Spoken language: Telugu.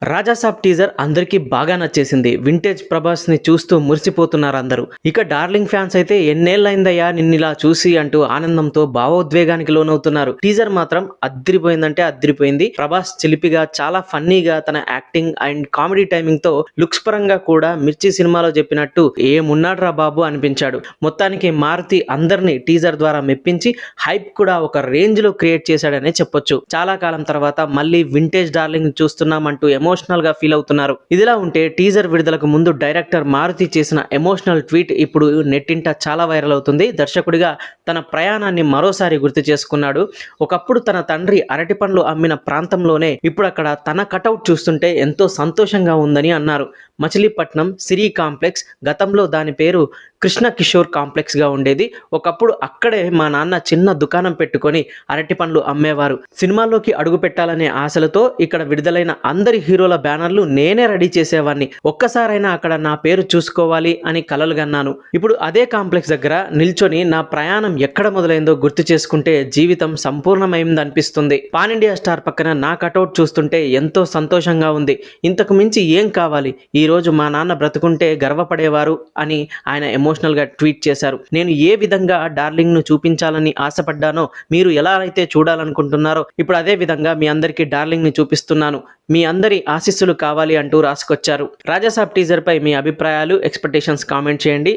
రాజాసాబ్ టీజర్ అందరికీ బాగా నచ్చేసింది. వింటేజ్ ప్రభాస్‌ని చూస్తూ మురిసిపోతున్నారందరూ. ఇక డార్లింగ్ ఫ్యాన్స్ అయితే ఎన్నేళ్లయిందయ్యా నిన్నిలా చూసి అంటూ ఆనందంతో భావోద్వేగానికి లోనవుతున్నారు. టీజర్ మాత్రం అద్దిరిపోయిందంటే అద్దిరిపోయింది. ప్రభాస్ చిలిపిగా చాలా ఫన్నీగా తన యాక్టింగ్ అండ్ కామెడీ టైమింగ్‌తో లుక్స్ పరంగా కూడా 'మిర్చి' సినిమాలో చెప్పినట్టు ఏమున్నాడ్రా బాబు అనిపించాడు. మొత్తానికి మారుతి అందరినీ టీజర్ ద్వారా మెప్పించి హైప్ కూడా ఒక రేంజ్‌లో క్రియేట్ చేశాడనే చెప్పొచ్చు. చాలా కాలం తర్వాత మళ్ళీ వింటేజ్ డార్లింగ్ చూస్తున్నామంటూ ఎమోషనల్ గా ఫీల్ అవుతున్నారు. ఇదిలా ఉంటే టీజర్ విడుదలకు ముందు డైరెక్టర్ మారుతి చేసిన ఎమోషనల్ ట్వీట్ ఇప్పుడు నెట్టింట చాలా వైరల్ అవుతుంది. దర్శకుడిగా తన ప్రయాణాన్ని మరోసారి గుర్తు చేసుకున్నాడు. ఒకప్పుడు తన తండ్రి అరటి పండ్లు అమ్మిన ప్రాంతంలోనే ఇప్పుడు అక్కడ తన కటౌట్ చూస్తుంటే ఎంతో సంతోషంగా ఉందని అన్నారు. మచిలీపట్నం సిరి కాంప్లెక్స్, గతంలో దాని పేరు కృష్ణ కిషోర్ కాంప్లెక్స్ గా ఉండేది. ఒకప్పుడు అక్కడే మా నాన్న చిన్న దుకాణం పెట్టుకొని అరటి పండ్లు అమ్మేవారు. సినిమాల్లోకి అడుగు పెట్టాలనే ఆశలతో ఇక్కడ విడుదలైన అందరి హీరోల బ్యానర్లు నేనే రెడీ చేసేవాడిని. ఒక్కసారైనా అక్కడ నా పేరు చూసుకోవాలి అని కలలు గన్నాను. ఇప్పుడు అదే కాంప్లెక్స్ దగ్గర నిల్చొని నా ప్రయాణం ఎక్కడ మొదలైందో గుర్తు చేసుకుంటే జీవితం సంపూర్ణమైందనిపిస్తుంది. పాన్ ఇండియా స్టార్ పక్కన నా కటౌట్ చూస్తుంటే ఎంతో సంతోషంగా ఉంది. ఇంతకు మించి ఏం కావాలి? ఈ రోజు మా నాన్న బ్రతుకుంటే గర్వపడేవారు అని ఆయన ఎమోషనల్ గా ట్వీట్ చేశారు. నేను ఏ విధంగా డార్లింగ్ ను చూపించాలని ఆశపడ్డానో, మీరు ఎలా అయితే చూడాలనుకుంటున్నారో ఇప్పుడు అదే విధంగా మీ అందరికీ డార్లింగ్ ని చూపిస్తున్నాను. మీ అందరి ఆశీస్సులు కావాలి అంటూ రాసుకొచ్చారు. రాజాసాబ్ టీజర్ పై మీ అభిప్రాయాలు, ఎక్స్పెక్టేషన్స్ కామెంట్ చేయండి.